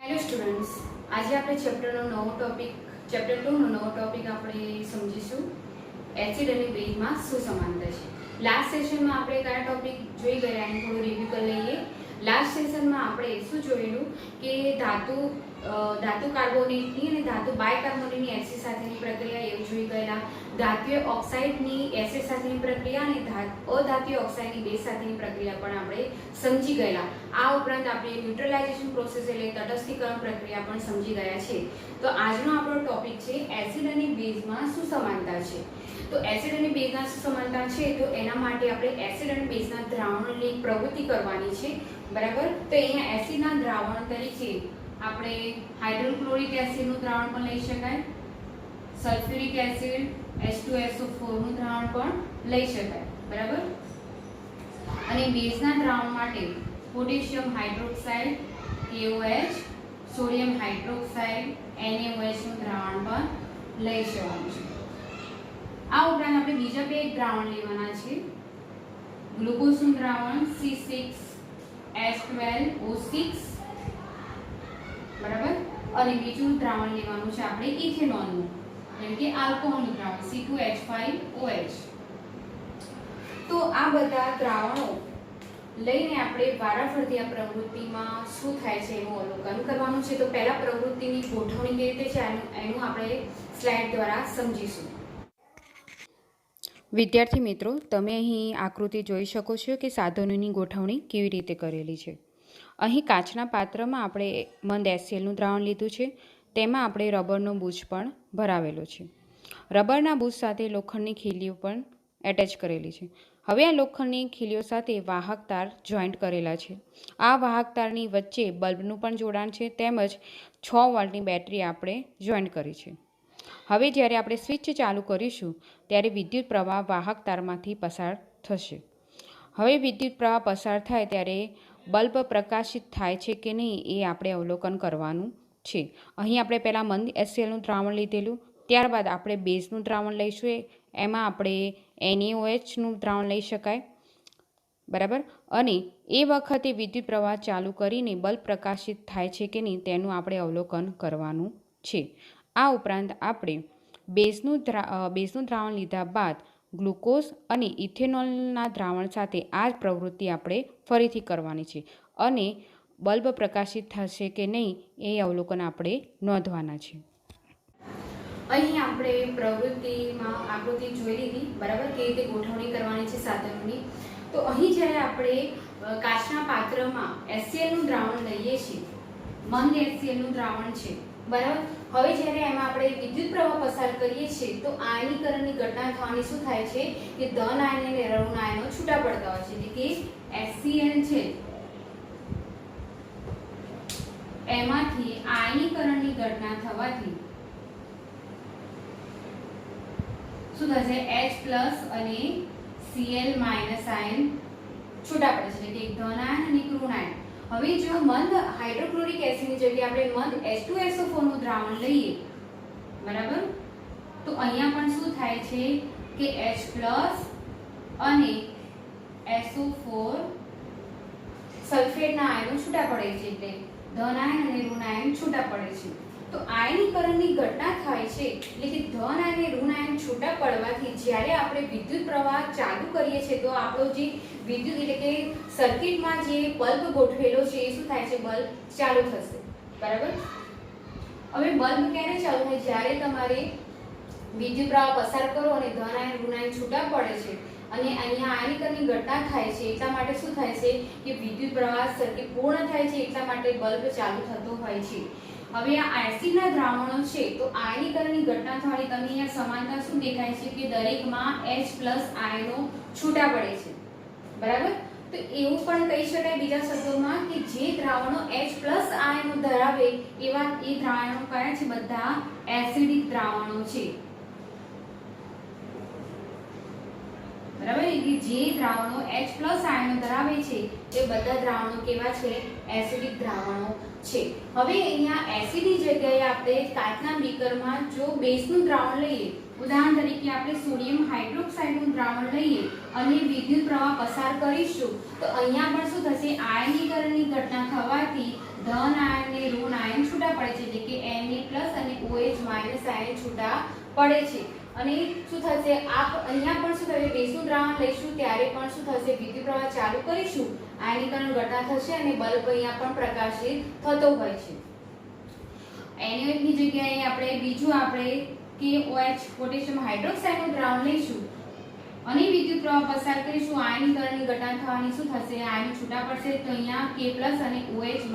Hello students, આજે આપણે chapter 2 નો નવો ટોપિક આપણે સમજીશું. એસિડ અને બેઝમાં શું સમાનતા છે. લાસ્ટ સેશનમાં આપણે કયા ટોપિક જોઈ ગયા એનું થોડું રિવ્યુ કરી લઈએ. લાસ્ટ સેશનમાં આપણે શું જોયેલું કે ધાતુ કાર્બોનેટની અને ધાતુ બાયકાર્બોનેટની એસિડ સાથેની પ્રક્રિયા એવું જોઈ ગયેલા. ધાત્વીય ઓક્સાઇડની એસિડ સાથેની પ્રક્રિયા અને અધાત્વીય ઓક્સાઇડની બેઝ સાથેની પ્રક્રિયા પણ આપણે સમજી ગયેલા. આ ઉપરાંત આપણે ન્યુટ્રલાઇઝેશન પ્રોસેસ એટલે તટસ્થીકરણ પ્રક્રિયા પણ સમજી ગયા છે. તો આજનો આપણો ટોપિક છે એસિડ અને બેઝમાં શું સમાનતા છે. તો એસિડ અને બેઝના શું સમાનતા છે તો એના માટે આપણે એસિડ અને બેઝના દ્રાવણની પ્રવૃત્તિ કરવાની છે. બરાબર. તો અહીંયા એસિડના દ્રાવણ તરીકે આપણે હાઇડ્રોક્લોરિક એસિડનું દ્રાવણ પણ લઈ શકાય, સલ્ફ્યુરિક એસિડ H2SO4 નું દ્રાવણ પણ લઈ શકાય. બરાબર. અને બેઝના દ્રાવણ માટે potassium hydroxide KOH, sodium hydroxide NaOH નું દ્રાવણ પણ લઈ શકવાનું છે. આ ઉપરાંત આપણે બીજા બે દ્રાવણ લેવાના છે. ગ્લુકોઝનું દ્રાવણ C6H12O6, બરાબર. અને બીજું દ્રાવણ લેવાનું છે આપણે ઇથેનોલનું, જેમ કે આલ્કોહોલનું દ્રાવણ C2H5OH. તો આ બધા દ્રાવણો લઈને આપણે વારાફરતી આ પ્રવૃત્તિમાં શું થાય છે એનું અવલોકન કરવાનું છે. તો પહેલા પ્રવૃત્તિની ગોઠવણી કેવી રીતે છે એનું આપણે સ્લાઇડ દ્વારા સમજીશું. વિદ્યાર્થી મિત્રો, તમે અહીં આકૃતિ જોઈ શકો છો કે સાધનોની ગોઠવણી કેવી રીતે કરેલી છે. અહીં કાચના પાત્રમાં આપણે મંદ HClનું દ્રાવણ લીધું છે. તેમાં આપણે રબરનો બૂચ પણ ભરાવેલો છે. રબરના બૂચ સાથે લોખંડની ખીલીઓ પણ એટેચ કરેલી છે. હવે આ લોખંડની ખીલીઓ સાથે વાહક તાર જોઈન્ટ કરેલા છે. આ વાહક તારની વચ્ચે બલ્બનું પણ જોડાણ છે, તેમજ 6 વોલ્ટની બેટરી આપણે જોઈન્ટ કરી છે. હવે જ્યારે આપણે સ્વિચ ચાલુ કરીશું ત્યારે વિદ્યુત પ્રવાહ વાહક તારમાંથી પસાર થશે. હવે વિદ્યુત પ્રવાહ પસાર થાય ત્યારે બલ્બ પ્રકાશિત થાય છે કે નહીં એ આપણે અવલોકન કરવાનું છે. અહીં આપણે પહેલાં મંદ HClનું દ્રાવણ લીધેલું, ત્યારબાદ આપણે બેઝનું દ્રાવણ લઈશું. એમાં આપણે NaOHનું દ્રાવણ લઈ શકાય, બરાબર. અને એ વખતે વિદ્યુત પ્રવાહ ચાલુ કરીને બલ્બ પ્રકાશિત થાય છે કે નહીં તેનું આપણે અવલોકન કરવાનું છે. આ ઉપરાંત આપણે બેઝનું દ્રાવણ લીધા બાદ ગ્લુકોઝ અને ઇથેનોલના દ્રાવણ સાથે આ જ પ્રવૃત્તિ આપણે ફરીથી કરવાની છે અને બલ્બ પ્રકાશિત થશે કે નહીં એ અવલોકન આપણે નોંધવાના છે. અહીં આપણે પ્રવૃત્તિમાં આકૃતિ જોઈ લીધી, બરાબર, કેવી રીતે ગોઠવણી કરવાની છે સાધનોની. તો અહીં જ્યારે આપણે કાચના પાત્રમાં HClનું દ્રાવણ લઈએ છીએ, મંદ HClનું દ્રાવણ છે, બરાબર. હવે જ્યારે એમાં આપણે વિદ્યુત પ્રવાહ પસાર કરીએ છીએ તો આયનીકરણની ઘટના થવાની શું થાય છે કે ધન આયન અને ઋણ આયનો છૂટા પડતા હોય છે. એટલે કે HCl છે એમાંથી આયનીકરણની ઘટના થવાથી શું થશે? H+ અને Cl- આયન છૂટા પડે છે, એટલે કે એક ધન આયન અને એક ઋણ આયન. હવે જો મંદ હાઇડ્રોક્લોરિક એસિડની જગ્યાએ આપણે મંદ H2SO4 નું દ્રાવણ લઈએ, બરાબર, તો અહીંયા પણ શું થાય છે કે H+ અને SO4 સલ્ફેટના આયનો છૂટા પડે છે, એટલે ધન આયન અને ઋણ આયન છૂટા પડે છે. તો આયનીકરણની ઘટના થાય છે, એટલે કે ધન અને ઋણ આયન છૂટા પડવાથી જ્યારે આપણે વિદ્યુત પ્રવાહ ચાલુ કરીએ છીએ તો આપણો જે વિદ્યુત એટલે કે સર્કિટમાં જે બલ્બ ગોઠવેલો છે એ શું થાય છે? બલ્બ ચાલુ થશે, બરાબર. હવે બલ્બ ક્યારે ચાલુ થાય? જ્યારે તમારે વિદ્યુત પ્રવાહ પસાર કરો અને ધન આયન ઋણ આયન છૂટા પડે છે અને અહીંયા આયનીકરણની ઘટના થાય છે. એટલા માટે શું થાય છે કે વિદ્યુત પ્રવાહ સર્કિટ પૂર્ણ થાય છે, એટલા માટે બલ્બ ચાલુ થતો હોય છે. હવે આ એસિડના દ્રાવણો છે તો આયનીકરણની ઘટના થવાની તમને અહીંયા સમાનતા શું દેખાય છે કે દરેકમાં H+ આયનો છૂટા પડે છે, બરાબર. તો એવું પણ કહી શકાય બીજા શબ્દોમાં કે જે દ્રાવણો H+ આયનો ધરાવે એવા એ દ્રાવણો કયા છે? બધા એસિડિક દ્રાવણો છે, બરાબર. એટલે જે દ્રાવણો H+ આયનો ધરાવે છે એ બધા દ્રાવણો કેવા છે? એસિડિક દ્રાવણો છે. હવે અહીંયા એસિડની જગ્યાએ આપણે કાચના બીકરમાં જો બેઝનું દ્રાવણ લઈએ, ઉદાહરણ તરીકે આપણે સોડિયમ હાઇડ્રોક્સાઇડનું દ્રાવણ લઈએ અને વિદ્યુત પ્રવાહ પસાર કરીશું તો અહીંયા પણ શું થશે, આયનીકરણની ઘટના થવાથી ધન આયન અને ઋણ આયન છૂટા પડે છે, એટલે કે Na+ અને OH- આયન છૂટા પડે છે. અને શું થશે, અહીંયા પણ શું થશે, બેઝનું દ્રાવણ લઈશું ત્યારે પણ શું થશે, વિદ્યુત પ્રવાહ ચાલુ કરીશું, આયનીકરણ ઘટના થશે અને બલ્બ અહીંયા પણ પ્રકાશિત થતો હોય છે. NaOH ની જગ્યાએ આપણે બીજું KOH પોટેશિયમ હાઇડ્રોક્સાઇડનું દ્રાવણ લઈશું અને વિદ્યુત પ્રવાહ પસાર કરીશું, આયનીકરણની ઘટના થવાની શું થશે, આયનો છૂટા પડશે તો અહીંયા K+ અને OH-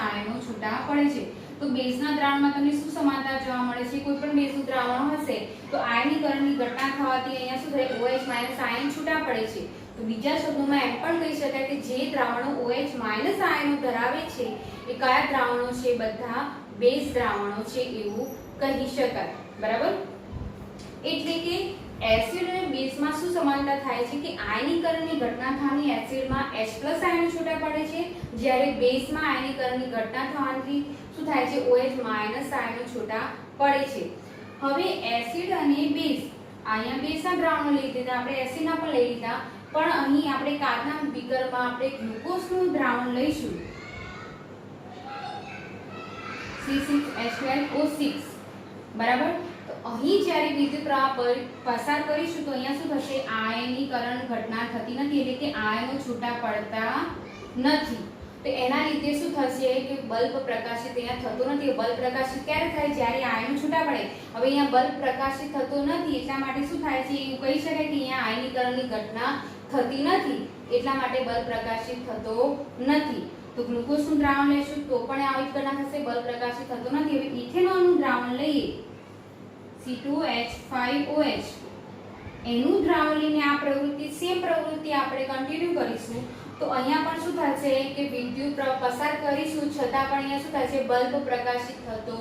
આયનો છૂટા પડે છે. તો બેઝના દ્રાવણમાં તમને શું સમાનતા જોવા મળે છે, કોઈ પણ બેઝનું દ્રાવણ હશે તો આયનીકરણની ઘટના થવાથી અહીંયા શું થાય, OH- આયન છૂટા પડે છે. તો બીજા શબ્દોમાં એમ પણ કહી શકાય કે જે દ્રાવણો OH- આયનો ધરાવે છે એ કયા દ્રાવણો છે, બધા બેઝ દ્રાવણો છે એવું કહી શકાય. બરાબર. એટલે કે એસિડ અને બેઝમાં શું સમાનતા થાય છે કે આયનીકરણની ઘટના થવાની એસિડમાં H+ આયનો છૂટા પડે છે, જ્યારે બેઝમાં આયનીકરણની ઘટના થવાથી શું થાય છે, OH- આયનો છૂટા પડે છે. હવે એસિડ અને બેઝ, અહીંયા બેઝના દ્રાવણો લઈ લીધા, આપણે એસિડના પણ લઈ લીધા, પણ અહીં આપણે કાચના બીકરમાં આપણે ગ્લુકોઝનું દ્રાવણ લઈશું C6H12O6. બરાબર. તો અહીં જ્યારે વિદ્યુત પ્રવાહ પસાર કરીશું તો અહીંયા શું થશે, આયનીકરણ ઘટના થતી નથી, એટલે કે આયનો છૂટા પડતા નથી. તો એના લીધે શું થશે કે બલ્બ પ્રકાશિત અહીંયા થતો નથી. બલ્બ પ્રકાશિત ક્યારે થાય, જ્યારે આયનો છૂટા પડે. હવે અહીંયા બલ્બ પ્રકાશિત થતો નથી એટલા માટે શું થાય છે, એવું કહી શકાય કે અહીંયા આયનીકરણની ઘટના થતી નથી, એટલા માટે બલ્બ પ્રકાશિત થતો નથી. તો ગ્લુકોઝનું દ્રાવણ લઈશું તો પણ આવી જ ઘટના થશે, બલ્બ પ્રકાશિત થતો નથી. હવે ઇથેનોલનું દ્રાવણ લઈએ C2H5OH, એનું દ્રાવણ લઈને આ પ્રવૃત્તિ, સેમ પ્રવૃત્તિ આપણે કન્ટિન્યુ કરીશું. તો અહીંયા પણ શું થશે કે વિદ્યુત પ્રવાહ પસાર કરીશું છતાં પણ અહીંયા શું થાય છે, બલ્બ પ્રકાશિત થતો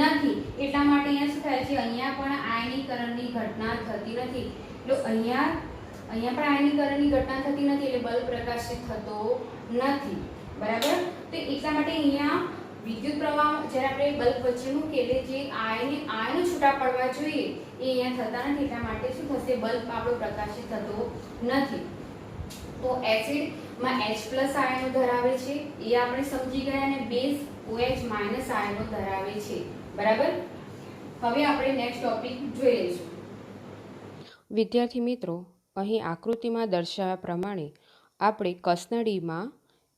નથી. એટલા માટે અહીંયા શું થાય છે, અહીંયા પણ આયનીકરણની ઘટના થતી નથી. તો અહીંયા પણ આયનીકરણની ઘટના થતી નથી એટલે બલ્બ પ્રકાશિત થતો નથી. બરાબર. તો એટલા માટે અહીંયા વિદ્યુત પ્રવાહ જ્યારે આપણે બલ્બ વચ્ચે મૂકીએ એટલે જે આયનો છૂટા પડવા જોઈએ એ અહીંયા થતા નથી, એટલા માટે શું થશે, બલ્બ આપણો પ્રકાશિત થતો નથી. તો એસિડમાં H+ આયનો ધરાવે છે એ આપણે સમજી ગયા, અને બેઝ OH- આયનો ધરાવે છે. બરાબર. હવે આપણે નેક્સ્ટ ટોપિક જોઈ લઈશું. વિદ્યાર્થી મિત્રો, અહીં આકૃતિમાં દર્શાવ્યા પ્રમાણે આપણે કસનળીમાં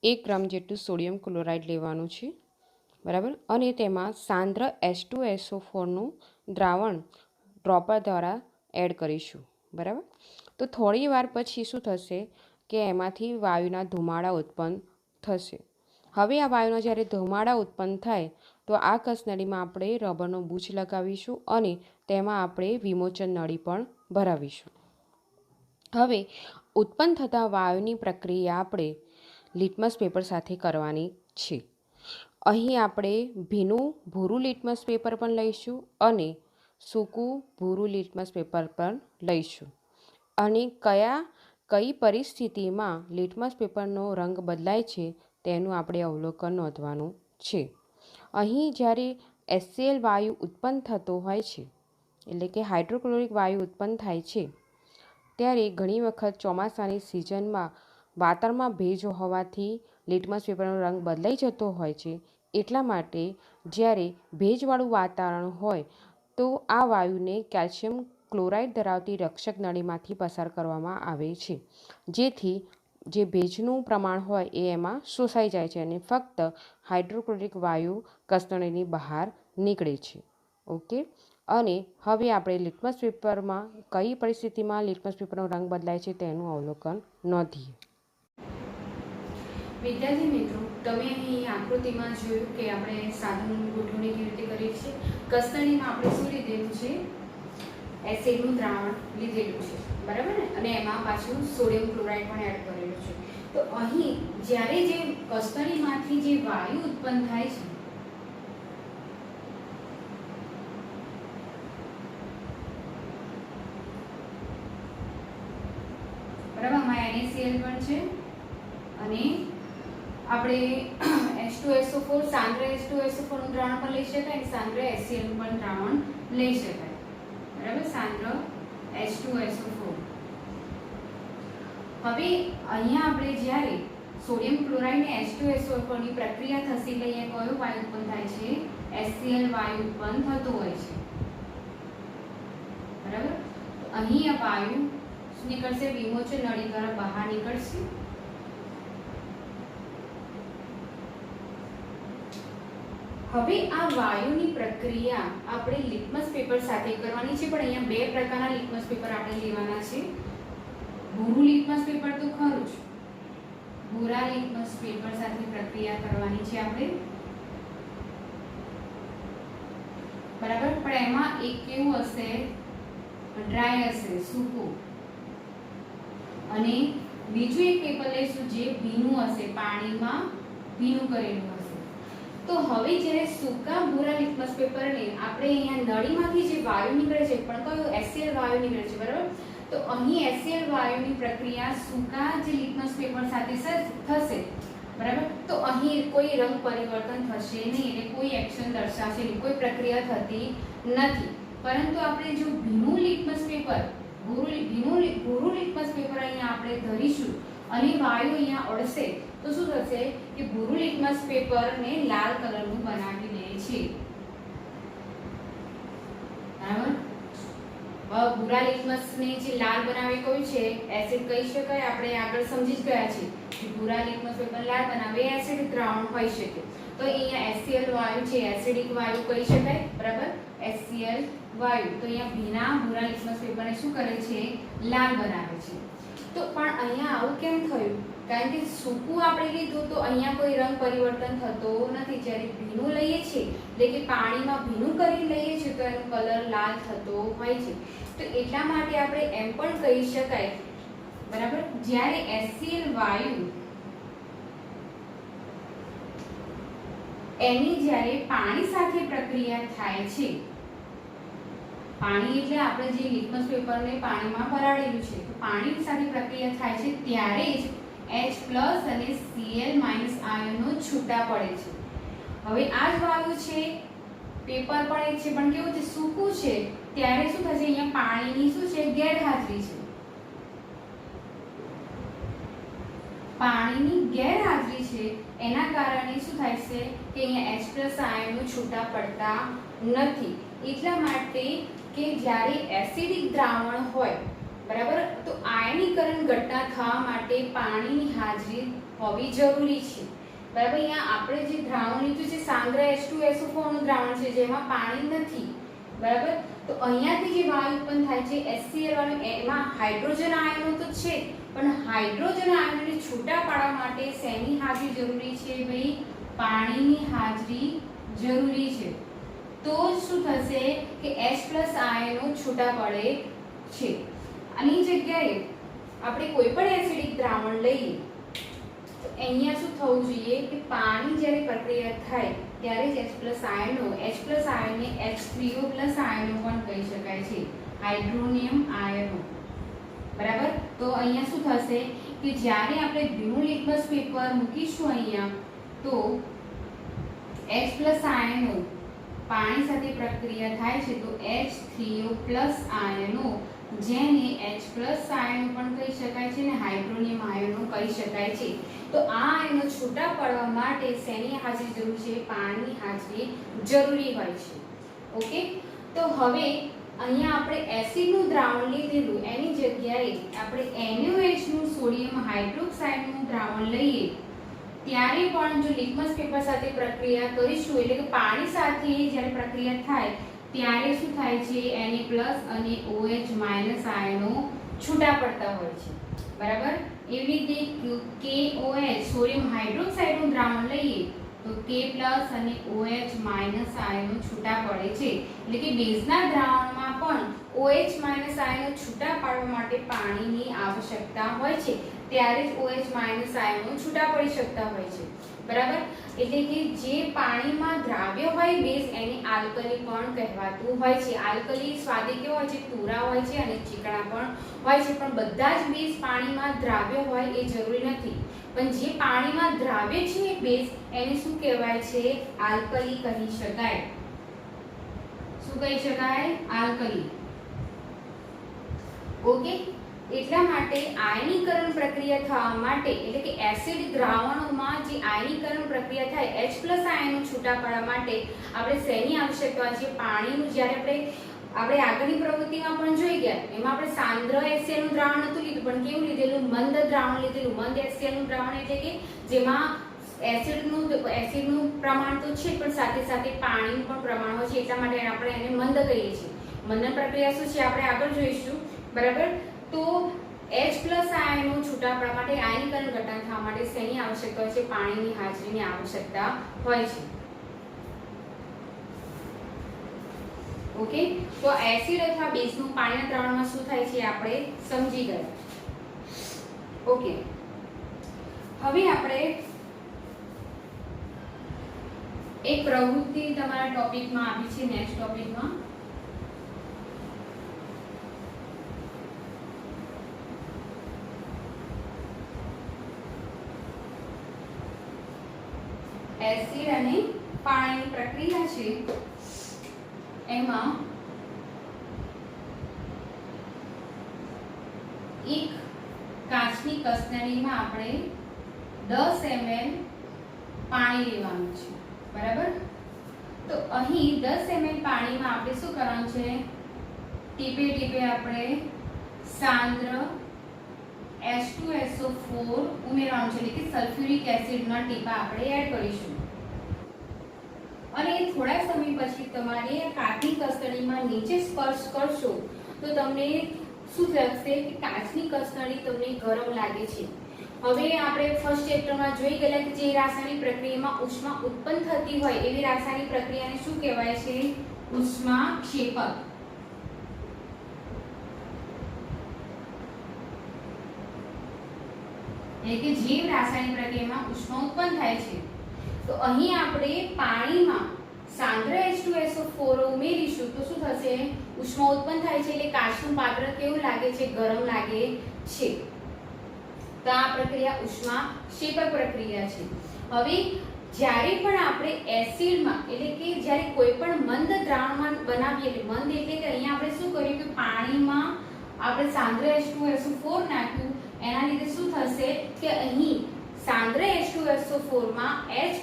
1 ગ્રામ જેટલું સોડિયમ ક્લોરાઇડ લેવાનું છે. બરાબર. અને તેમાં સાંદ્ર H2SO4નું દ્રાવણ ડ્રોપર દ્વારા એડ કરીશું. બરાબર. તો થોડી વાર પછી શું થશે કે એમાંથી વાયુના ધુમાડા ઉત્પન્ન થશે. હવે આ વાયુના જ્યારે ધુમાડા ઉત્પન્ન થાય તો આ કસનળીમાં આપણે રબરનો બૂચ લગાવીશું અને તેમાં આપણે વિમોચન નળી પણ ભરાવીશું. હવે ઉત્પન્ન થતા વાયુની પ્રક્રિયા આપણે લિટમસ પેપર સાથે કરવાની છે. અહીં આપણે ભીનું ભૂરું લિટમસ પેપર પણ લઈશું અને સૂકું ભૂરું લિટમસ પેપર પણ લઈશું. અને કઈ પરિસ્થિતિમાં લિટમસ પેપરનો રંગ બદલાય છે તેનું આપણે અવલોકન નોંધવાનું છે. અહીં જ્યારે HCl વાયુ ઉત્પન્ન થતો હોય છે, એટલે કે હાઇડ્રોક્લોરિક વાયુ ઉત્પન્ન થાય છે, ત્યારે ઘણી વખત ચોમાસાની સિઝનમાં વાતાવરણમાં ભેજ હોવાથી લિટમસ પેપરનો રંગ બદલાઈ જતો હોય છે. એટલા માટે જ્યારે ભેજવાળું વાતાવરણ હોય તો આ વાયુને કેલ્શિયમ ક્લોરાઇડ ધરાવતી રક્ષક નળીમાંથી પસાર કરવામાં આવે છે, જેથી જે ભેજનું પ્રમાણ હોય એ એમાં શોષાઈ જાય છે અને ફક્ત હાઇડ્રોક્લોરિક વાયુ કસનળીની બહાર નીકળે છે. ઓકે. અને હવે આપણે લિટમસ પેપરમાં કઈ પરિસ્થિતિમાં લિટમસ પેપરનો રંગ બદલાય છે તેનું અવલોકન નોંધીએ. વિદ્યાર્થી મિત્રો, તમે અહીં આકૃતિમાં જોયું કે આપણે સાધનોની ગોઠવણી કેવી રીતે કરીએ છીએ. કસનળીમાં આપણે શું લીધેલું છે, એસિડનું દ્રાવણ લીધેલું છે. બરાબર ને. અને એમાં પાછું સોડિયમ ક્લોરાઇડ પણ એડ કરેલું છે. તો અહીં જ્યારે જે કસનળીમાંથી જે વાયુ ઉત્પન્ન થાય છે, બરાબર, માં NaCl પણ છે અને આપણે H2 H2SO4 સાંદ્ર H2SO4 નું દ્રાવણ પણ લઈ શકાય અને સાંદ્ર HCl નું પણ દ્રાવણ લઈ શકાય. બરાબર, સાંદ્ર H2SO4. હવે અહીંયા આપણે જ્યારે સોડિયમ ક્લોરાઇડ ને H2SO4 ની પ્રક્રિયા થશે એટલે અહીંયા કયો વાયુ ઉત્પન્ન થાય છે? HCl વાયુ ઉત્પન્ન થતો હોય છે. બરાબર, તો અહીં આ વાયુ શું નીકળશે? વિમોચન નળી દ્વારા બહાર નીકળશે. હવે આ વાયુની પ્રક્રિયા આપણે લિટમસ પેપર સાથે કરવાની છે, પણ અહીંયા બે પ્રકારના લિટમસ પેપર આપણે લેવાના છે. ભૂરું લિટમસ પેપર તો ખરું જ, ભૂરા લિટમસ પેપર સાથે પ્રક્રિયા કરવાની છે આપણે. બરાબર, પણ એમાં એક કેવું હશે? ડ્રાય હશે, સૂકું. અને બીજું એક પેપર લઈશું જે ભીનું હશે, પાણીમાં ભીનું કરેલું હશે. તો હવે જ્યારે સૂકા ભૂરા લિટમસ પેપરને આપણે અહીંયા નળીમાંથી જે વાયુ નીકળે છે, પણ કયો? HCl વાયુ નીકળે છે. બરાબર, તો અહીં HCl વાયુની પ્રક્રિયા સૂકા જે લિટમસ પેપર સાથે થશે. બરાબર, તો અહીં કોઈ રંગ પરિવર્તન થશે નહીં, એટલે કોઈ એક્શન દર્શાવશે નહીં, કોઈ પ્રક્રિયા થતી નથી. પરંતુ આપણે જો ભીનું લિટમસ પેપર, ભૂરું લિટમસ પેપર અહીંયા આપણે ધરીશું અને વાયુ અહીંયા અડશે તો શું થશે કે ભૂરું લિટમસ પેપરને લાલ કલરનું બનાવી દે છે. બરાબર, ભૂરા લિટમસને જે લાલ બનાવે કયું છે? એસિડ કહી શકાય. આપણે આગળ સમજી જ ગયા છે કે ભૂરા લિટમસ પેપર લાલ બનાવે એસિડ દ્રાવણ હોઈ શકે. તો અહીંયા HCl વાયુ છે, એસિડિક વાયુ કહી શકાય. બરાબર, HCl વાયુ તો અહીંયા ભીના ભૂરા લિટમસ પેપરને શું કરે છે? લાલ બનાવે છે. તો પણ અહીંયા આવું કેમ થયું? કારણ કે સૂકું આપણે લીધું તો અહીંયા કોઈ રંગ પરિવર્તન થતો નથી. જ્યારે ભીનું લઈએ છીએ એટલે કે પાણીમાં ભીનું કરી લઈએ છીએ તો એનો કલર લાલ થતો હોય છે. તો એટલા માટે આપણે એમ પણ કહી શકાય. બરાબર, જ્યારે HCl વાયુ એની જ્યારે પાણી સાથે પ્રક્રિયા થાય છે, પાણી એટલે આપણે જે લિટમસ પેપરને પાણીમાં પલાળેલું છે, તો પાણી સાથે પ્રક્રિયા થાય છે ત્યારે જ H+ અને Cl- આયનો છૂટા પડે છે. હવે આ જ વાયુ છે, પેપર પણ એક છે, પણ કેવું છે? સૂકું છે. ત્યારે શું થશે? અહીંયા પાણીની શું છે? ગેરહાજરી છે. પાણીની ગેરહાજરી છે એના કારણે શું થાય છે કે અહીંયા H+ આયનો છૂટા પડતા નથી. એટલા માટે કે જ્યારે એસિડિક દ્રાવણ હોય, બરાબર, તો આયનીકરણ ઘટના થવા માટે પાણીની હાજરી હોવી જરૂરી છે. બરાબર, અહીંયા આપણે જે દ્રાવણ લીધું છે સાંદ્ર H2SO4 નું દ્રાવણ છે જેમાં પાણી નથી. બરાબર, તો અહીંયાથી જે વાયુ ઉત્પન્ન થાય છે HCl વાળું, એમાં હાઇડ્રોજન આયનો તો છે, પણ હાઇડ્રોજન આયનોને છૂટા પાડવા માટે શેની હાજરી જરૂરી છે? ભાઈ, પાણીની હાજરી જરૂરી છે. તો શું થશે કે H+ આયનો છૂટા પડે છે. આની જગ્યાએ આપણે કોઈ પણ એસિડિક દ્રાવણ લઈએ તો અહીંયા શું થવું જોઈએ કે પાણી જ્યારે પ્રક્રિયા થાય ત્યારે જ H+ આયનો, H+ આયનને H3O+ આયનો પણ કહી શકાય છે, હાઇડ્રોનિયમ આયનો. બરાબર, તો અહીંયા શું થશે કે જ્યારે આપણે ભીનું લિટમસ પેપર મૂકીશું અહીંયા તો H+ આયનો પાણી સાથે પ્રક્રિયા થાય છે તો H3O+ આયનો, જેને H+ આયનો પણ કહી શકાય છે ને હાઇડ્રોનિયમ આયનો કહી શકાય છે. તો આ આયનો છૂટા પડવા માટે શેની હાજરી જરૂર છે? પાણીની હાજરી જરૂરી હોય છે. ઓકે, તો હવે અહીંયા આપણે એસિડનું દ્રાવણ લીધેલું એની જગ્યાએ આપણે NaOH નું સોડિયમ હાઇડ્રોક્સાઇડનું દ્રાવણ લઈએ ત્યારે પણ જો લિટમસ પેપર સાથે પ્રક્રિયા કરીશું એટલે કે પાણી સાથે જ્યારે પ્રક્રિયા થાય ત્યારે શું થાય છે? Na+ અને OH- આયનો છૂટા પડતા હોય છે. બરાબર, એવી રીતે KOH સોડિયમ હાઇડ્રોક્સાઇડનું દ્રાવણ લઈએ તો K+ અને OH- આયનો છૂટા પડે છે. એટલે કે બેઝના દ્રાવણમાં પણ OH- આયનો છૂટા પાડવા માટે પાણીની આવશ્યકતા હોય છે, ત્યારે જ OH- આયનો છૂટા પડી શકતા હોય છે. બરાબર, એટલે કે જે પાણીમાં દ્રાવ્ય હોય બેઝ એને આલ્કલી પણ કહેવાતું હોય છે. આલ્કલી સ્વાદે કેવો હોય છે? તુરા હોય છે અને ચીકણા પણ હોય છે, પણ બધા જ બેઝ પાણીમાં દ્રાવ્ય હોય એ જરૂરી નથી. પણ જે પાણીમાં દ્રાવ્ય છે બેઝ એને શું કહેવાય છે? આલ્કલી કહી શકાય. શું કહી શકાય? આલ્કલી. ઓકે, એટલા માટે આયનીકરણ પ્રક્રિયા થવા માટે એટલે કે એસિડ દ્રાવણોમાં જે આયનીકરણ પ્રક્રિયા થાય H+ આયનો છૂટા પાડવા માટે આપણે શેની આવશ્યકતા છે? પાણીનું. જ્યારે આપણે આગળની પ્રવૃત્તિમાં પણ જોઈ ગયા, એમાં આપણે સાંદ્ર HCl નું દ્રાવણ નતું લીધું, પણ કેવું લીધેલું? મંદ દ્રાવણ લીધેલું. મંદ HCl નું દ્રાવણ એટલે કે જેમાં એસિડનું પ્રમાણ તો છે પણ સાથે સાથે પાણીનું પણ પ્રમાણ હોય છે, એટલા માટે આપણે એને મંદ કહીએ છીએ. મંદન પ્રક્રિયા શું છે આપણે આગળ જોઈશું. બરાબર. તો H+ આયનો છૂટા પાડવા માટે આયનીકરણ ઘટના થવા માટે શેની આવશ્યકતા હોય છે? પાણીની હાજરીની આવશ્યકતા હોય છે. ઓકે, તો એસિડ અથવા બેઝનું પાણીના દ્રાવણમાં શું થાય છે આપણે સમજી ગયા. ઓકે, હવે આપણે એક પ્રવૃત્તિ તમારા ટોપિકમાં આપી છે. નેક્સ્ટ ટોપિકમાં એસિડ અને પાણીની પ્રક્રિયા છે. એમાં એક કાચની કસનળીમાં આપણે 10 ml પાણી લેવાનું છે. બરાબર. તો અહીં 10 ml પાણીમાં આપણે શું કરવાનું છે? ટીપે ટીપે આપણે સાંદ્ર H2SO4 ઉમેરવાનું છે, એટલે કે સલ્ફ્યુરિક એસિડના ટીપા આપણે એડ કરીશું. અને થોડા સમય પછી તમારે કાચની કસનળીમાં નીચે સ્પર્શ કરશો તો તમને શું લાગશે કે કાચની કસનળી તમને ગરમ લાગે છે. હવે આપણે ફર્સ્ટ ચેપ્ટરમાં જોઈ ગયેલા કે જે રાસાયણિક પ્રક્રિયામાં ઉષ્મા ઉત્પન્ન થતી હોય એવી રાસાયણિક પ્રક્રિયાને શું કહેવાય છે? ઉષ્માક્ષેપક. એટલે કે જે રાસાયણિક પ્રક્રિયામાં ઉષ્મા ઉત્પન્ન થાય છે. તો અહીં આપણે પાણીમાં સાંદ્ર H2SO4 ઉમેરીશું તો શું થશે? ઉષ્મા ઉત્પન્ન થાય છે એટલે કાચનું પાત્ર કેવું લાગે છે? ગરમ લાગે છે. તો આ પ્રક્રિયા ઉષ્માક્ષેપક પ્રક્રિયા છે. હવે જ્યારે પણ આપણે એસિડમાં એટલે કે જ્યારે કોઈ પણ મંદ દ્રાવણમાં બનાવીએ, એટલે મંદ એટલે કે અહીંયા આપણે શું કર્યું કે પાણીમાં આપણે સાંદ્ર H2SO4 નાખ્યું, એના લીધે શું થશે કે અહીં સાંદ્ર H2SO4 માં H+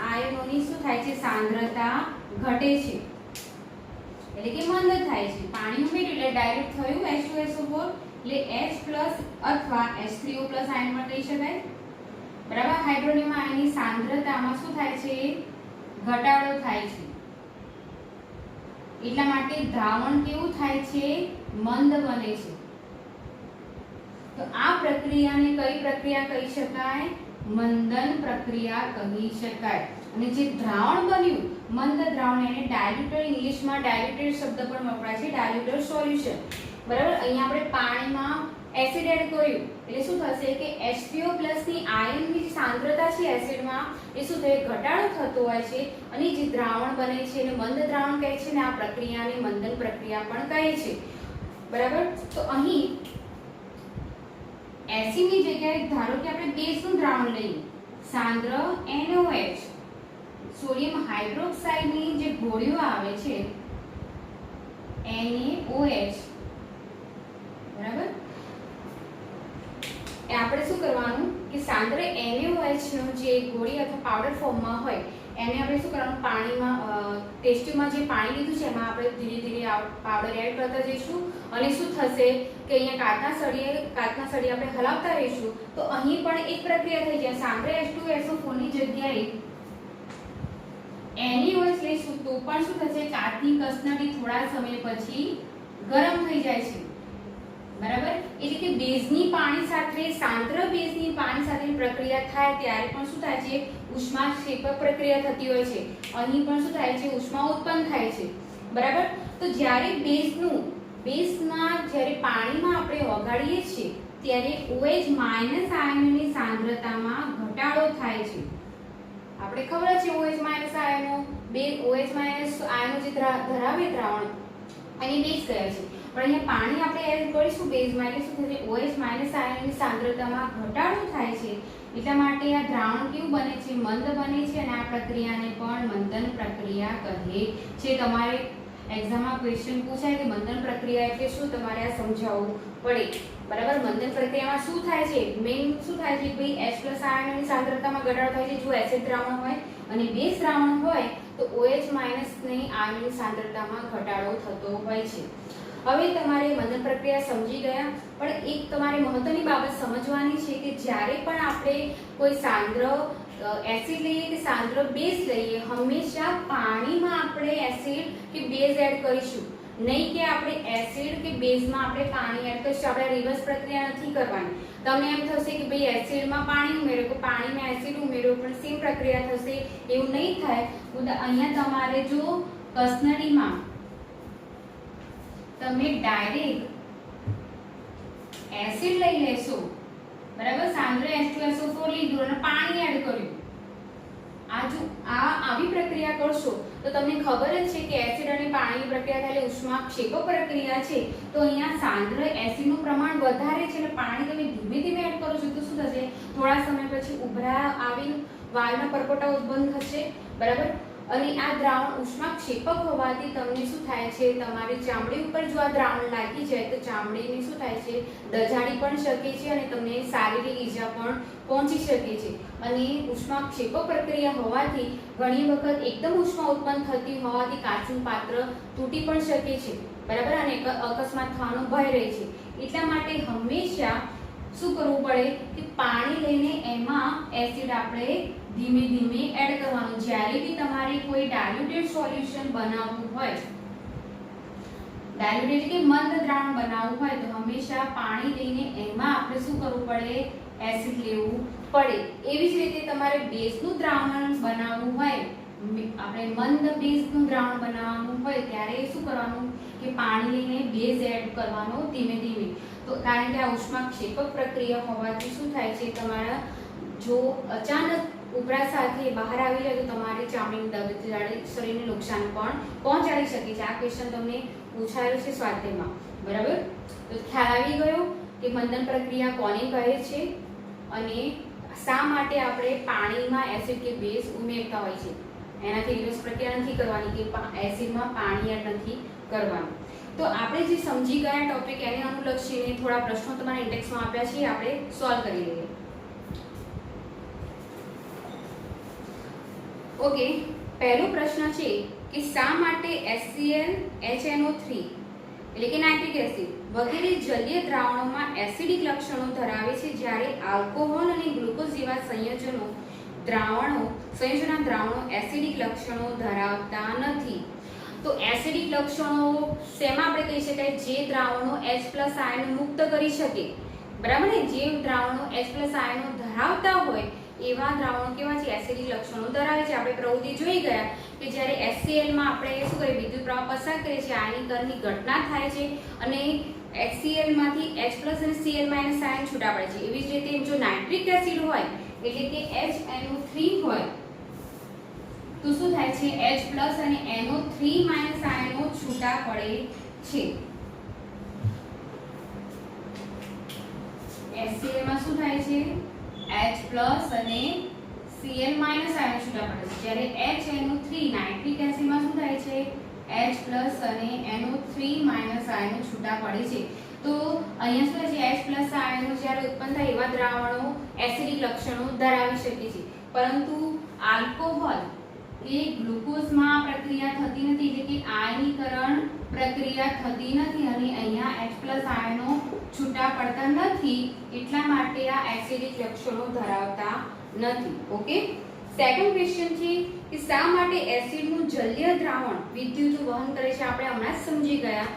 આયનોની શું થાય છે? સાંદ્રતા ઘટે છે, એટલે કે મંદ થાય છે. પાણી ઉમેર્યું એટલે ડાયરેક્ટ થયું H2SO4 એટલે H+ અથવા H3O+ આયન પણ કહી શકાય. બરાબર. હાઇડ્રોનિયમ આયનની સાંદ્રતામાં શું થાય છે? ઘટાડો થાય છે. એટલા માટે દ્રાવણ કેવું થાય છે? મંદ બને છે. તો આ પ્રક્રિયાને કઈ પ્રક્રિયા કહી શકાય? મંદન પ્રક્રિયા કહી શકાય. અને જે દ્રાવણ બન્યું મંદ દ્રાવણ એને ડાયલ્યુટર, ઇંગ્લિશમાં ડાયલ્યુટેડ શબ્દ પણ વપરાય છે, ડાયલ્યુટર સોલ્યુશન. બરાબર. અહીંયા આપણે પાણીમાં એસિડ એડ કર્યું એટલે શું થશે કે H3O+ ની આયનની સાંદ્રતા છે એસિડમાં એ શું થાય? ઘટાડો થતો હોય છે અને જે દ્રાવણ બને છે એને મંદ દ્રાવણ કહે છે ને આ પ્રક્રિયાને મંદન પ્રક્રિયા પણ કહે છે. બરાબર. તો અહીં એસિડની જગ્યાએ ધારો કે આપણે બેઝનું દ્રાવણ લઈએ, સાંદ્ર NaOH, સોડિયમ હાઇડ્રોક્સાઇડની જે ગોળીઓ આવે છે NaOH. બરાબર. એ આપણે શું કરવાનું કે સાંદ્ર NaOH નો જે ગોળી અથવા પાવડર ફોર્મમાં હોય એને આપણે શું કરવાનું? પાણીમાં ટેસ્ટ ટ્યુબમાં જે પાણી લીધું છે એમાં આપણે ધીરે ધીરે પાવડર એડ કરતા જઈશું અને શું થશે કે અહીંયા કાચના સળિયે આપણે હલાવતા રહીશું તો અહીં પણ એક પ્રક્રિયા થઈ જાય. સાંદ્ર H2SO4 ની જગ્યાએ NaOH લઈશું તો પણ શું થશે? કાચની કસનળી થોડા સમય પછી ગરમ થઈ જાય છે. બરાબર. એટલે કે બેઝની પાણી સાથે સાંદ્ર બેઝની પાણી સાથેની પ્રક્રિયા થાય ત્યારે પણ શું થાય છે? ઉષ્માક્ષેપક પ્રક્રિયા થતી હોય છે. અહીં પણ શું થાય છે? ઉષ્મા ઉત્પન્ન થાય છે. બરાબર. તો જ્યારે બેઝમાં જ્યારે પાણીમાં આપણે ઓગાળીએ છીએ ત્યારે OH- આયનોની સાંદ્રતામાં ઘટાડો થાય છે. આપણે ખબર છે OH- આયનો OH- આયનો જે ધરાવે દ્રાવણ અને બેઝ કહે છે. પણ અહીંયા પાણી આપણે એડ કરીશું બેઝમાં એટલે શું થશે OH માઇનસ આયનની સાંદ્રતામાં ઘટાડો થાય છે, એટલા માટે આ દ્રાવણ કેવું બને છે, મંદ બને છે અને આ પ્રક્રિયાને પણ મંથન પ્રક્રિયા કહે છે. તમારે એક્ઝામમાં ક્વેશ્ચન પૂછાય કે મંથન પ્રક્રિયા એટલે શું, તમારે આ સમજાવવું પડે. બરાબર, મંથન પ્રક્રિયામાં શું થાય છે, મેઇન શું થાય છે ભાઈ H+ આયનની સાંદ્રતામાં ઘટાડો થાય છે જો એસિડ દ્રાવણ હોય, અને બેઝ દ્રાવણ હોય તો OH માઇનસની આયનની સાંદ્રતામાં ઘટાડો થતો હોય છે. હવે તમારે મંથન પ્રક્રિયા સમજી ગયા, પણ એક તમારે મહત્વની બાબત સમજવાની છે કે જ્યારે પણ આપણે કોઈ સાંદ્ર એસિડ લઈએ કે સાંદ્ર બેઝ લઈએ, હંમેશા પાણીમાં આપણે એસિડ કે બેઝ એડ કરીશું, નહીં કે આપણે એસિડ કે બેઝમાં આપણે પાણી એડ કરીશું. આપણે રિવર્સ પ્રક્રિયા નથી કરવાની. તમને એમ થશે કે ભાઈ એસિડમાં પાણી ઉમેર્યું કે પાણીમાં એસિડ ઉમેર્યું, પણ સેમ પ્રક્રિયા થશે એવું નહીં થાય. અહીંયા તમારે જો કસનળીમાં તમે ડાયરેક્ટ એસિડ લઈ લેશો, બરાબર, સાંદ્ર H2SO4 લીધું અને પાણી એડ કર્યું, આવી પ્રક્રિયા કરશો તો તમને ખબર જ છે કે એસિડ અને પાણીની પ્રક્રિયા થાય એટલે ઉષ્માક્ષેપક પ્રક્રિયા છે. તો અહીંયા સાંદ્ર એસિડનું પ્રમાણ વધારે છે અને પાણી તમે ધીમે ધીમે એડ કરો છો તો શું થશે, થોડા સમય પછી ઉભરા આવી વાયુના પરપોટા ઉત્પન્ન થશે. બરાબર, અને આ દ્રાવણ ઉષ્માક્ષેપક હોવાથી તમને શું થાય છે, તમારી ચામડી ઉપર જો આ દ્રાવણ લાગી જાય તો ચામડીને શું થાય છે, દજાડી પણ શકે છે અને તમને શારીરિક ઈજા પણ પહોંચી શકે છે. અને ઉષ્માક્ષેપક પ્રક્રિયા હોવાથી ઘણી વખત એકદમ ઉષ્મા ઉત્પન્ન થતી હોવાથી કાચું પાત્ર તૂટી પણ શકે છે. બરાબર, અને અકસ્માત થવાનો ભય રહે છે. એટલા માટે હંમેશા શું કરવું પડે કે પાણી લઈને એમાં એસિડ આપણે ધીમે ધીમે એડ કરવાનું. જ્યારે બી તમારે કોઈ ડાયલ્યુટેડ સોલ્યુશન બનાવવું હોય, ડાયલ્યુટેડ કે મંદ દ્રાવણ બનાવવું હોય તો હંમેશા પાણી લઈને એમાં આપણે શું કરવું પડે, એસિડ લેવું પડે. એવી જ રીતે તમારે બેઝનું દ્રાવણ બનાવવું હોય, આપણે મંદ બેઝનું દ્રાવણ બનાવવાનું હોય ત્યારે શું કરવાનું કે પાણી લઈને બેઝ એડ કરવાનો ધીમે ધીમે. તો કારણ કે આ ઉષ્માક્ષેપક પ્રક્રિયા હોવાથી શું થાય છે, તમારા જો અચાનક ઉભરા સાથે બહાર આવી જાય તો તમારી ચામડીની દજાડી શરીરને નુકસાન પણ પહોંચાડી શકે છે. આ ક્વેશ્ચન તમને પૂછાયેલું છે સ્વાધ્યાયમાં. બરાબર, તો ખ્યાલ આવી ગયો કે મંથન પ્રક્રિયા કોને કહે છે અને શા માટે આપણે પાણીમાં એસિડ કે બેઝ ઉમેરતા હોય છે. એનાથી રિવર્સ પ્રક્રિયા નથી કરવાની કે એસિડમાં પાણી એડ નથી કરવાનું. તો આપણે જે સમજી ગયા ટોપિક એને અનુલક્ષીને થોડા પ્રશ્નો તમારા ઇન્ડેક્સમાં આપ્યા છે, આપણે સોલ્વ કરી લઈએ. ઓકે, પહેલો પ્રશ્ન છે કે શા માટે HCl, HNO3 એટલે કે નાઇટ્રિક એસિડ વગેરે જલીય દ્રાવણોમાં એસિડિક લક્ષણો ધરાવે છે, જ્યારે આલ્કોહોલ અને ગ્લુકોઝ જેવા સંયોજનના દ્રાવણો એસિડિક લક્ષણો ધરાવતા નથી. તો એસિડિક લક્ષણો શેમાં આપણે કહી શકાય, જે દ્રાવણો H+ આયન મુક્ત કરી શકે. બરાબર ને, જે દ્રાવણો H+ આયનો ધરાવતા હોય એવા દ્રાવણો કેવા છે, એસિડિક લક્ષણો ધરાવે છે. આપણે પ્રવૃત્તિ જોઈ ગયા કે જ્યારે HCl માં આપણે શું કરીએ, વિદ્યુત પ્રવાહ પસાર કરીએ છીએ, આયનીકરણની ઘટના થાય છે અને HCl માંથી H+ અને Cl- આયન છૂટા પડે છે. એવી જ રીતે જો નાઇટ્રિક એસિડ હોય એટલે કે HNO3 હોય તો શું થાય છે, H+ અને NO3- આયનો છૂટા પડે છે. HCl માં શું થાય છે, H+ અને Cl- આયનો છૂટા પડે છે. જ્યારે HNO3 નાઇટ્રિક એસિડમાં શું થાય છે, H+ અને NO3- આયનો છૂટા પડે છે. તો અહીંયા શું છે, H+ આયનો જ્યારે ઉત્પન્ન થાય એવા દ્રાવણો એસિડિક લક્ષણો ધરાવી શકે છે, પરંતુ આલ્કોહોલ કે ગ્લુકોઝમાં પ્રક્રિયા થતી નથી, એટલે કે આયનીકરણ પ્રક્રિયા થતી નથી અને અહીંયા H+ આયનો છૂટા પડતા નથી, એટલા માટે આ એસિડિક લક્ષણો ધરાવતા નથી. ઓકે, સેકન્ડ ક્વેશ્ચન છે કે શા માટે એસિડનું જલીય દ્રાવણ વિદ્યુત વહન કરે છે. આપણે હમણાં જ સમજી ગયા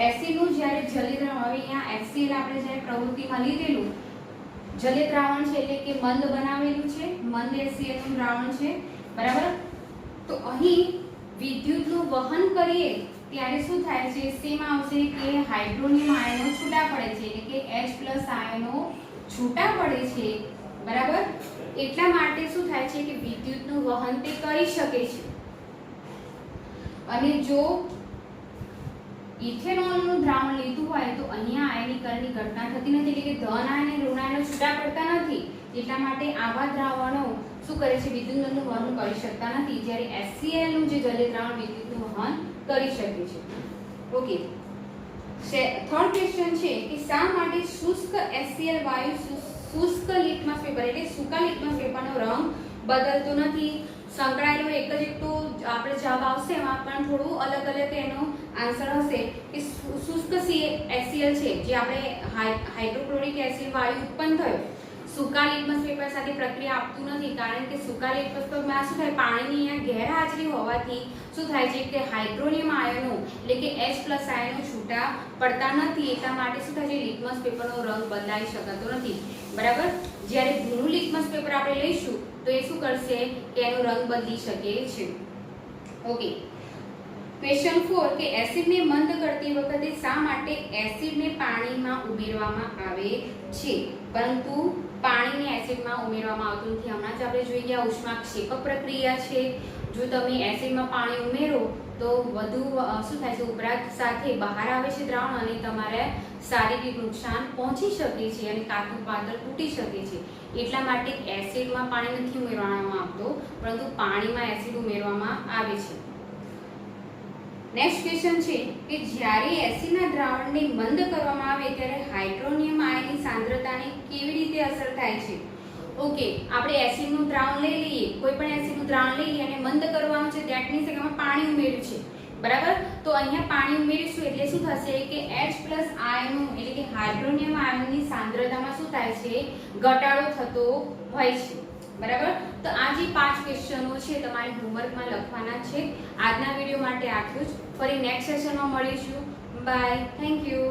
એસિડનું જ્યારે જલીય દ્રાવણ, હવે અહીંયા HCl આપણે જ્યારે પ્રવૃત્તિમાં લીધેલું જલીય દ્રાવણ છે એટલે કે મંદ બનાવેલું છે, મંદ HCl નું દ્રાવણ છે. બરાબર, તો અહીં વિદ્યુતનું વહન કરીએ ત્યારે શું થાય છે, સેમ આવશે કે હાઇડ્રોનિયમ આયનો છૂટા પડે છે, એટલે કે H+ આયનો છૂટા પડે છે. બરાબર, એટલા માટે શું થાય છે કે વિદ્યુતનું વહન તે કરી શકે છે. અને જો ઇથેનોલનું દ્રાવણ લીધું હોય તો અહીંયા આયનીકરણની ઘટના થતી નથી, એટલે કે ધન આયન અને ઋણ આયનો છૂટા પડતા નથી. એટલા માટે આવા દ્રાવણો શું કરે છે, વિદ્યુતનું વહન કરી શકતા નથી, જ્યારે HCl નું જે જલીય દ્રાવણ વિદ્યુતનું વહન કરી શકે છે. ઓકે, થર્ડ ક્વેશ્ચન છે કે શા માટે શુષ્ક HCl વાયુ શુષ્ક લિટમસ પેપર એટલે સૂકા લિટમસ પેપરનો રંગ બદલતો નથી? સંકળાયેલો એક જ એક તો આપણે જવાબ આવશે, એમાં પણ થોડું અલગ અલગ એનો આન્સર હશે કે શુષ્ક HCl છે જે આપણે હાઇડ્રોક્લોરિક એસિડ વાયુ ઉત્પન્ન થયો, સૂકા લિટમસ પેપર સાથે પ્રક્રિયા આપતું નથી, કારણ કે સૂકા લિટમસ પેપરમાં શું થાય, પાણીની અહીંયા ગેરહાજરી હોવાથી શું થાય છે કે હાઇડ્રોનિયમ આયનો એટલે કે H+ આયનો છૂટા પડતા નથી. એટલા માટે શું થાય છે, લિટમસ પેપરનો રંગ બદલાઈ શકાતો નથી. બરાબર. જ્યારે ભીનું લિટમસ પેપર આપણે લઈશું તો એ શું કરશે કે એનો રંગ બદલી શકે છે. ઓકે, ક્વેશ્ચન 4 કે એસિડને મંદ કરતી વખતે શા માટે એસિડને પાણીમાં ઉમેરવામાં આવે છે પરંતુ પાણીને એસિડમાં ઉમેરવામાં આવતું નથી? હમણાં જ આપણે જોઈ ગયા ઉષ્માક્ષેપક પ્રક્રિયા છે. જો તમે એસિડમાં પાણી ઉમેરો તો વધુ શું થાય છે, ઉપરાંત સાથે બહાર આવે છે દ્રાવણ અને તમારે શારીરિક નુકસાન પહોંચી શકે છે અને કાચું પાતળ તૂટી શકે છે. એટલા માટે એસિડમાં પાણી નથી ઉમેરવામાં આવતો પરંતુ પાણીમાં એસિડ ઉમેરવામાં આવે છે. નેક્સ્ટ ક્વેશ્ચન છે કે જ્યારે એસિડના દ્રાવણને મંદ કરવામાં આવે ત્યારે હાઇડ્રોનિયમ આયનની સાંદ્રતાને કેવી રીતે અસર થાય છે? ઓકે, આપણે એસિડનું દ્રાવણ લઈ લઈએ, કોઈ પણ એસિડનું દ્રાવણ લઈ લઈએ અને મંદ કરવાનું છે, ધેટ મીન્સ કે એમાં પાણી ઉમેર્યું છે. બરાબર. તો અહીંયા પાણી ઉમેરીશું એટલે શું થશે કે H+ આયનો એટલે કે હાઇડ્રોનિયમ આયનની સાંદ્રતામાં શું થાય છે, ઘટાડો થતો હોય છે. બરાબર. તો આ જે 5 ક્વેશ્ચનો છે તમારે હોમવર્કમાં લખવાના છે. આજના વિડીયો માટે આટલું જ. ફરી નેક્સ્ટ સેશનમાં મળીશું. બાય. Thank you.